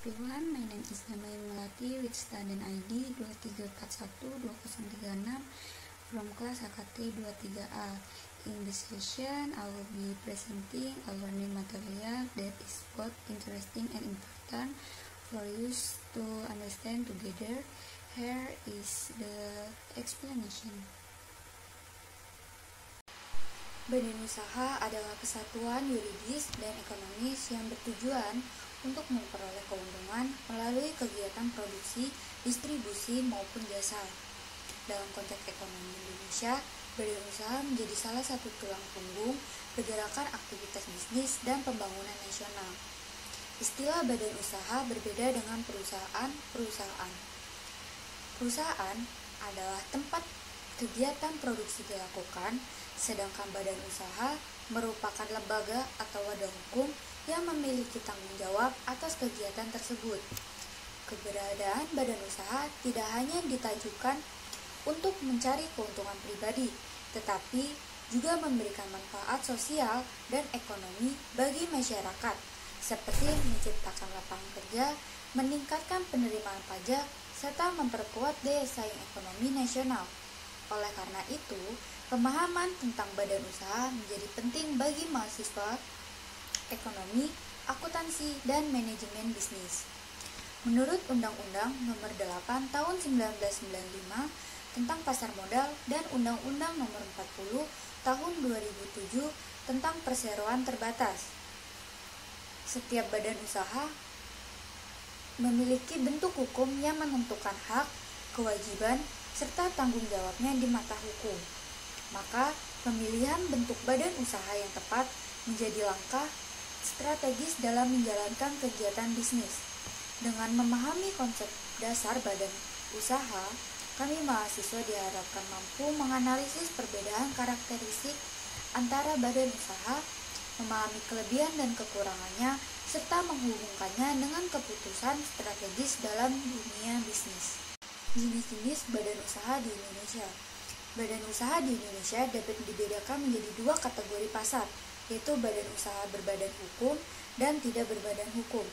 everyone, my name is Namain Melati with student ID 23412036 from class AKT 23A. In this session, I will be presenting a learning material that is both interesting and important for you to understand together. Here is the explanation. Badan usaha adalah kesatuan yuridis dan ekonomis yang bertujuan untuk memperoleh keuntungan melalui kegiatan produksi, distribusi, maupun jasa. Dalam konteks ekonomi Indonesia, badan usaha menjadi salah satu tulang punggung pergerakan aktivitas bisnis dan pembangunan nasional. Istilah badan usaha berbeda dengan perusahaan. Perusahaan adalah tempat kegiatan produksi dilakukan, sedangkan badan usaha merupakan lembaga atau wadah hukum yang memiliki tanggung jawab atas kegiatan tersebut. Keberadaan badan usaha tidak hanya ditujukan untuk mencari keuntungan pribadi, tetapi juga memberikan manfaat sosial dan ekonomi bagi masyarakat, seperti menciptakan lapangan kerja, meningkatkan penerimaan pajak, serta memperkuat daya saing ekonomi nasional. Oleh karena itu, pemahaman tentang badan usaha menjadi penting bagi mahasiswa ekonomi, akuntansi, dan manajemen bisnis. Menurut Undang-Undang Nomor 8 Tahun 1995 tentang Pasar Modal dan Undang-Undang Nomor 40 Tahun 2007 tentang Perseroan Terbatas, setiap badan usaha memiliki bentuk hukum yang menentukan hak, kewajiban, serta tanggung jawabnya di mata hukum. Maka, pemilihan bentuk badan usaha yang tepat menjadi langkah strategis dalam menjalankan kegiatan bisnis. Dengan memahami konsep dasar badan usaha, kami mahasiswa diharapkan mampu menganalisis perbedaan karakteristik antara badan usaha, memahami kelebihan dan kekurangannya, serta menghubungkannya dengan keputusan strategis dalam dunia bisnis. Jenis-jenis badan usaha di Indonesia. Badan usaha di Indonesia dapat dibedakan menjadi dua kategori pasar, yaitu badan usaha berbadan hukum dan tidak berbadan hukum.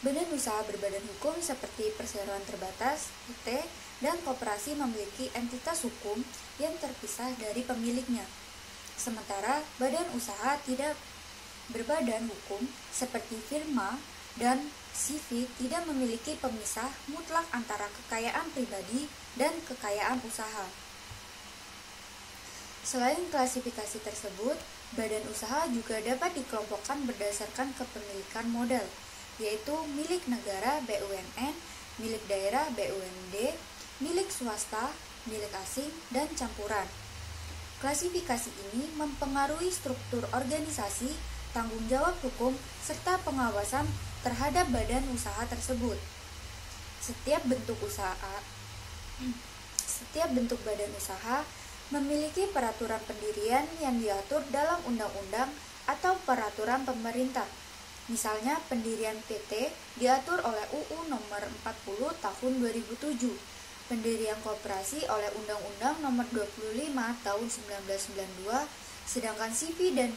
Badan usaha berbadan hukum seperti perseroan terbatas, PT, dan koperasi memiliki entitas hukum yang terpisah dari pemiliknya. Sementara badan usaha tidak berbadan hukum seperti firma dan CV tidak memiliki pemisah mutlak antara kekayaan pribadi dan kekayaan usaha. Selain klasifikasi tersebut, badan usaha juga dapat dikelompokkan berdasarkan kepemilikan modal, yaitu milik negara BUMN, milik daerah BUMD, milik swasta, milik asing, dan campuran. Klasifikasi ini mempengaruhi struktur organisasi, tanggung jawab hukum, serta pengawasan terhadap badan usaha tersebut. Setiap bentuk badan usaha memiliki peraturan pendirian yang diatur dalam undang-undang atau peraturan pemerintah. Misalnya, pendirian PT diatur oleh UU Nomor 40 Tahun 2007, pendirian koperasi oleh Undang-Undang Nomor 25 Tahun 1992, sedangkan CV dan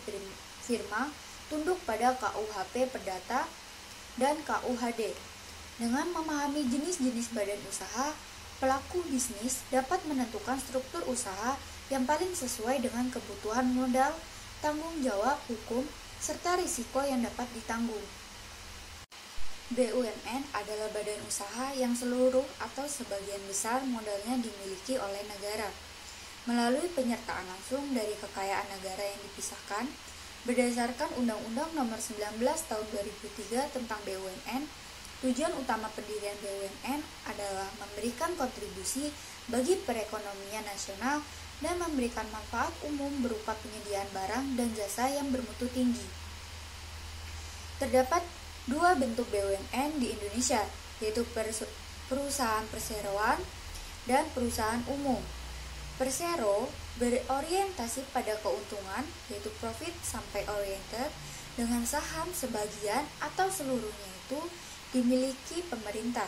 firma tunduk pada KUHP Perdata dan KUHD. Dengan memahami jenis-jenis badan usaha, pelaku bisnis dapat menentukan struktur usaha yang paling sesuai dengan kebutuhan modal, tanggung jawab hukum, serta risiko yang dapat ditanggung. BUMN adalah badan usaha yang seluruh atau sebagian besar modalnya dimiliki oleh negara. Melalui penyertaan langsung dari kekayaan negara yang dipisahkan, berdasarkan Undang-Undang Nomor 19 Tahun 2003 tentang BUMN, tujuan utama pendirian BUMN adalah memberikan kontribusi bagi perekonomian nasional dan memberikan manfaat umum berupa penyediaan barang dan jasa yang bermutu tinggi. Terdapat dua bentuk BUMN di Indonesia, yaitu perusahaan perseroan dan perusahaan umum. Persero berorientasi pada keuntungan, yaitu profit sampai oriented, dengan saham sebagian atau seluruhnya itu dimiliki pemerintah.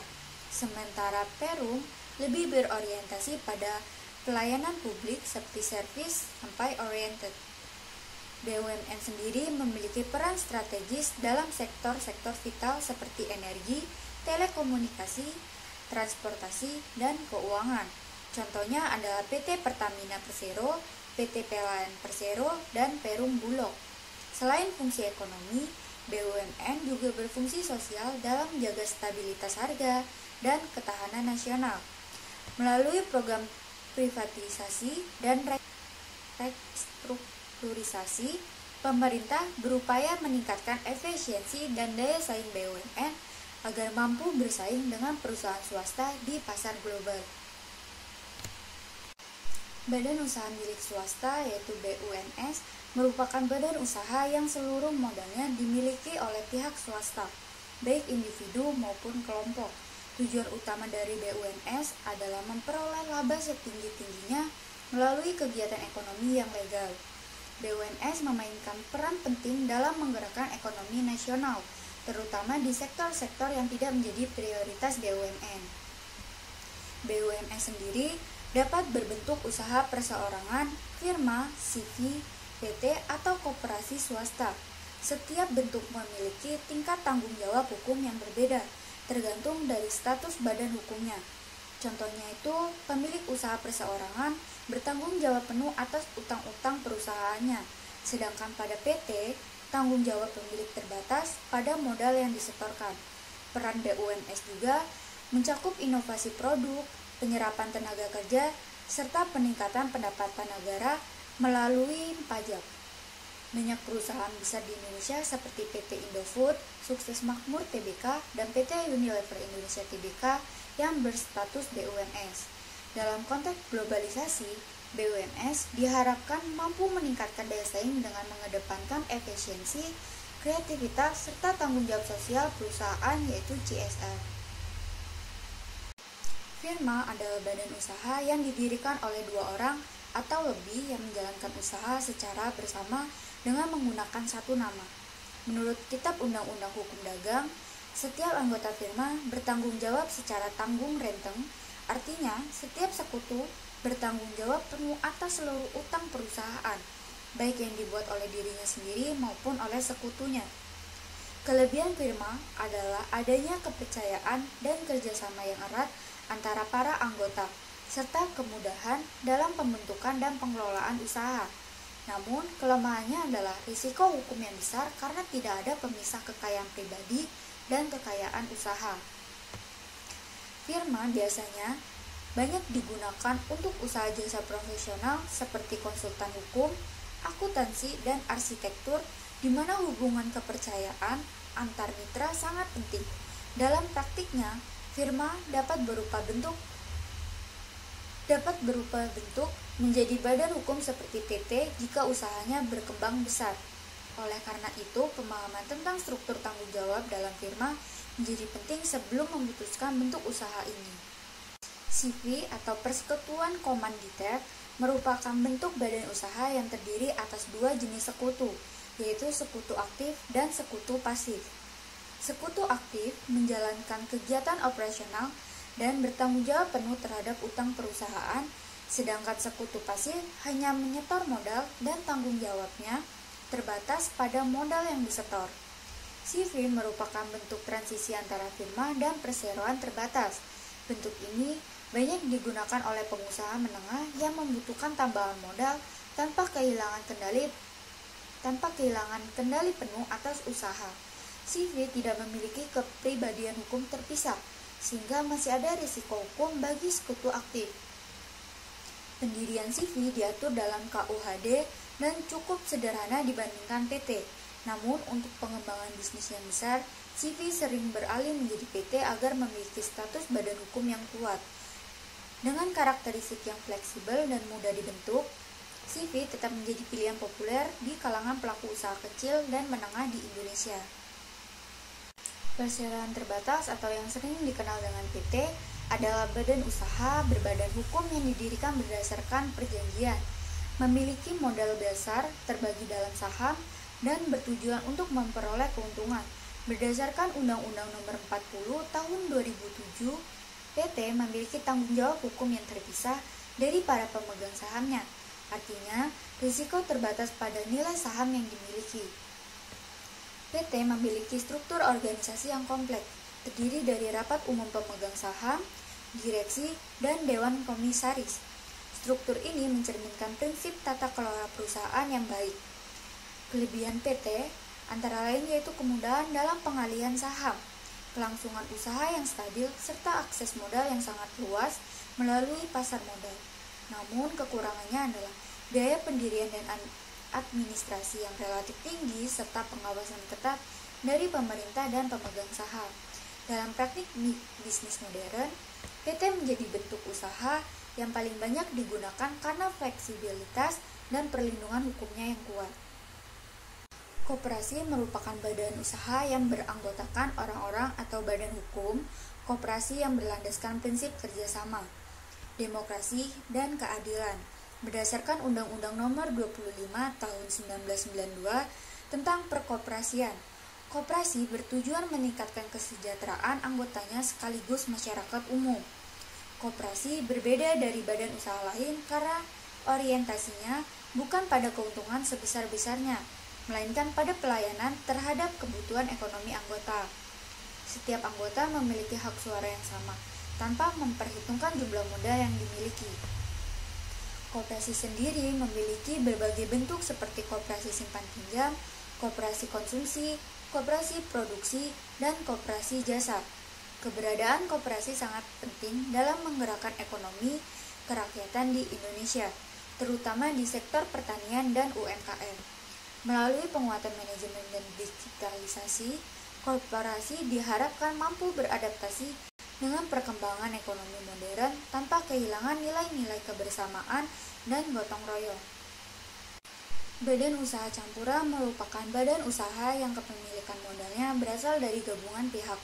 Sementara Perum lebih berorientasi pada pelayanan publik seperti service sampai oriented. BUMN sendiri memiliki peran strategis dalam sektor-sektor vital seperti energi, telekomunikasi, transportasi, dan keuangan. Contohnya adalah PT Pertamina Persero, PT PLN Persero, dan Perum Bulog. Selain fungsi ekonomi, BUMN juga berfungsi sosial dalam menjaga stabilitas harga dan ketahanan nasional. Melalui program privatisasi dan restrukturisasi, pemerintah berupaya meningkatkan efisiensi dan daya saing BUMN agar mampu bersaing dengan perusahaan swasta di pasar global. Badan usaha milik swasta yaitu BUMS merupakan badan usaha yang seluruh modalnya dimiliki oleh pihak swasta, baik individu maupun kelompok. Tujuan utama dari BUMS adalah memperoleh laba setinggi-tingginya melalui kegiatan ekonomi yang legal. BUMS memainkan peran penting dalam menggerakkan ekonomi nasional, terutama di sektor-sektor yang tidak menjadi prioritas BUMN. BUMS sendiri dapat berbentuk usaha perseorangan, firma, CV, PT, atau koperasi swasta. Setiap bentuk memiliki tingkat tanggung jawab hukum yang berbeda, tergantung dari status badan hukumnya. Contohnya itu, pemilik usaha perseorangan bertanggung jawab penuh atas utang-utang perusahaannya, sedangkan pada PT, tanggung jawab pemilik terbatas pada modal yang disetorkan. Peran BUMS juga mencakup inovasi produk, penyerapan tenaga kerja, serta peningkatan pendapatan negara melalui pajak. Banyak perusahaan besar di Indonesia seperti PT Indofood, Sukses Makmur Tbk, dan PT Unilever Indonesia Tbk yang berstatus BUMS. Dalam konteks globalisasi, BUMS diharapkan mampu meningkatkan daya saing dengan mengedepankan efisiensi, kreativitas, serta tanggung jawab sosial perusahaan yaitu CSR. Firma adalah badan usaha yang didirikan oleh dua orang atau lebih yang menjalankan usaha secara bersama dengan menggunakan satu nama. Menurut Kitab Undang-Undang Hukum Dagang, setiap anggota firma bertanggung jawab secara tanggung renteng, artinya setiap sekutu bertanggung jawab penuh atas seluruh utang perusahaan, baik yang dibuat oleh dirinya sendiri maupun oleh sekutunya. Kelebihan firma adalah adanya kepercayaan dan kerjasama yang erat antara para anggota, serta kemudahan dalam pembentukan dan pengelolaan usaha. Namun, kelemahannya adalah risiko hukum yang besar karena tidak ada pemisah kekayaan pribadi dan kekayaan usaha. Firma biasanya banyak digunakan untuk usaha jasa profesional seperti konsultan hukum, akuntansi, dan arsitektur, di mana hubungan kepercayaan antar mitra sangat penting. Dalam praktiknya, firma dapat berupa bentuk menjadi badan hukum seperti PT jika usahanya berkembang besar. Oleh karena itu, pemahaman tentang struktur tanggung jawab dalam firma menjadi penting sebelum memutuskan bentuk usaha ini. CV atau Persekutuan Komanditer merupakan bentuk badan usaha yang terdiri atas dua jenis sekutu, yaitu sekutu aktif dan sekutu pasif. Sekutu aktif menjalankan kegiatan operasional dan bertanggung jawab penuh terhadap utang perusahaan, sedangkan sekutu pasif hanya menyetor modal dan tanggung jawabnya terbatas pada modal yang disetor. CV merupakan bentuk transisi antara firma dan perseroan terbatas. Bentuk ini banyak digunakan oleh pengusaha menengah yang membutuhkan tambahan modal tanpa kehilangan kendali penuh atas usaha. CV tidak memiliki kepribadian hukum terpisah, sehingga masih ada risiko hukum bagi sekutu aktif. Pendirian CV diatur dalam KUHD dan cukup sederhana dibandingkan PT. Namun, untuk pengembangan bisnis yang besar, CV sering beralih menjadi PT agar memiliki status badan hukum yang kuat. Dengan karakteristik yang fleksibel dan mudah dibentuk, CV tetap menjadi pilihan populer di kalangan pelaku usaha kecil dan menengah di Indonesia. Perseroan terbatas atau yang sering dikenal dengan PT adalah badan usaha berbadan hukum yang didirikan berdasarkan perjanjian, memiliki modal dasar terbagi dalam saham, dan bertujuan untuk memperoleh keuntungan. Berdasarkan Undang-Undang Nomor 40 Tahun 2007, PT memiliki tanggung jawab hukum yang terpisah dari para pemegang sahamnya. Artinya, risiko terbatas pada nilai saham yang dimiliki. PT memiliki struktur organisasi yang kompleks, terdiri dari rapat umum pemegang saham, direksi, dan dewan komisaris. Struktur ini mencerminkan prinsip tata kelola perusahaan yang baik. Kelebihan PT antara lain yaitu kemudahan dalam pengalihan saham, kelangsungan usaha yang stabil, serta akses modal yang sangat luas melalui pasar modal. Namun kekurangannya adalah biaya pendirian dan administrasi yang relatif tinggi serta pengawasan ketat dari pemerintah dan pemegang saham. Dalam praktik bisnis modern, PT menjadi bentuk usaha yang paling banyak digunakan karena fleksibilitas dan perlindungan hukumnya yang kuat. Koperasi merupakan badan usaha yang beranggotakan orang-orang atau badan hukum, koperasi yang berlandaskan prinsip kerjasama, demokrasi, dan keadilan. Berdasarkan Undang-Undang Nomor 25 Tahun 1992 tentang Perkoperasian, koperasi bertujuan meningkatkan kesejahteraan anggotanya sekaligus masyarakat umum. Koperasi berbeda dari badan usaha lain karena orientasinya bukan pada keuntungan sebesar-besarnya, melainkan pada pelayanan terhadap kebutuhan ekonomi anggota. Setiap anggota memiliki hak suara yang sama, tanpa memperhitungkan jumlah modal yang dimiliki. Koperasi sendiri memiliki berbagai bentuk seperti koperasi simpan pinjam, koperasi konsumsi, koperasi produksi, dan koperasi jasa. Keberadaan koperasi sangat penting dalam menggerakkan ekonomi kerakyatan di Indonesia, terutama di sektor pertanian dan UMKM. Melalui penguatan manajemen dan digitalisasi, koperasi diharapkan mampu beradaptasi dengan perkembangan ekonomi modern tanpa kehilangan nilai-nilai kebersamaan dan gotong royong. Badan usaha campuran merupakan badan usaha yang kepemilikan modalnya berasal dari gabungan pihak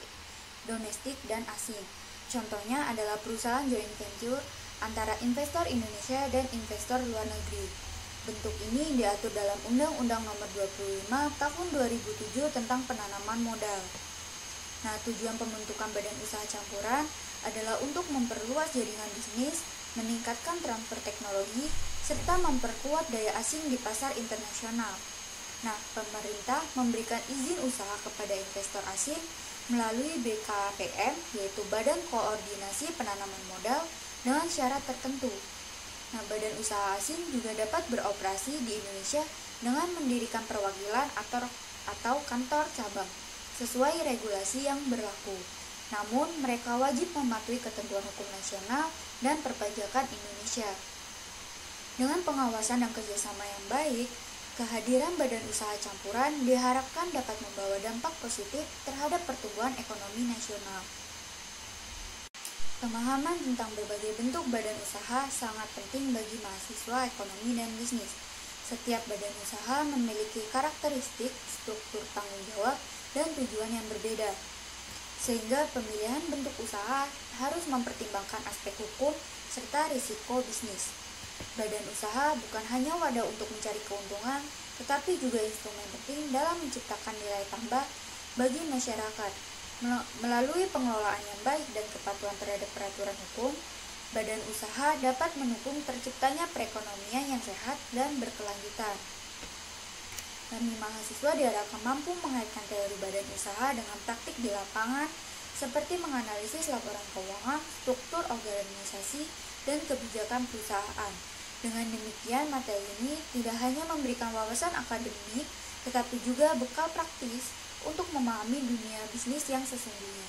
domestik dan asing. Contohnya adalah perusahaan joint venture antara investor Indonesia dan investor luar negeri. Bentuk ini diatur dalam Undang-Undang Nomor 25 Tahun 2007 tentang penanaman modal. Nah, tujuan pembentukan badan usaha campuran adalah untuk memperluas jaringan bisnis, meningkatkan transfer teknologi, serta memperkuat daya asing di pasar internasional. Nah, pemerintah memberikan izin usaha kepada investor asing melalui BKPM, yaitu Badan Koordinasi Penanaman Modal, dengan syarat tertentu. Nah, badan usaha asing juga dapat beroperasi di Indonesia dengan mendirikan perwakilan atau kantor cabang sesuai regulasi yang berlaku. Namun, mereka wajib mematuhi ketentuan hukum nasional dan perpajakan Indonesia. Dengan pengawasan dan kerjasama yang baik, kehadiran badan usaha campuran diharapkan dapat membawa dampak positif terhadap pertumbuhan ekonomi nasional. Pemahaman tentang berbagai bentuk badan usaha sangat penting bagi mahasiswa ekonomi dan bisnis. Setiap badan usaha memiliki karakteristik, struktur tanggung jawab, dan tujuan yang berbeda. Sehingga pemilihan bentuk usaha harus mempertimbangkan aspek hukum serta risiko bisnis. Badan usaha bukan hanya wadah untuk mencari keuntungan, tetapi juga instrumen penting dalam menciptakan nilai tambah bagi masyarakat. Melalui pengelolaan yang baik dan kepatuhan terhadap peraturan hukum, badan usaha dapat mendukung terciptanya perekonomian yang sehat dan berkelanjutan. Kami mahasiswa diharapkan mampu mengaitkan teori badan usaha dengan praktik di lapangan, seperti menganalisis laporan keuangan, struktur organisasi, dan kebijakan perusahaan. Dengan demikian, materi ini tidak hanya memberikan wawasan akademik, tetapi juga bekal praktis untuk memahami dunia bisnis yang sesungguhnya.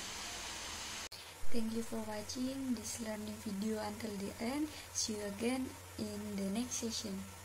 Thank you for watching this learning video until the end. See you again in the next session.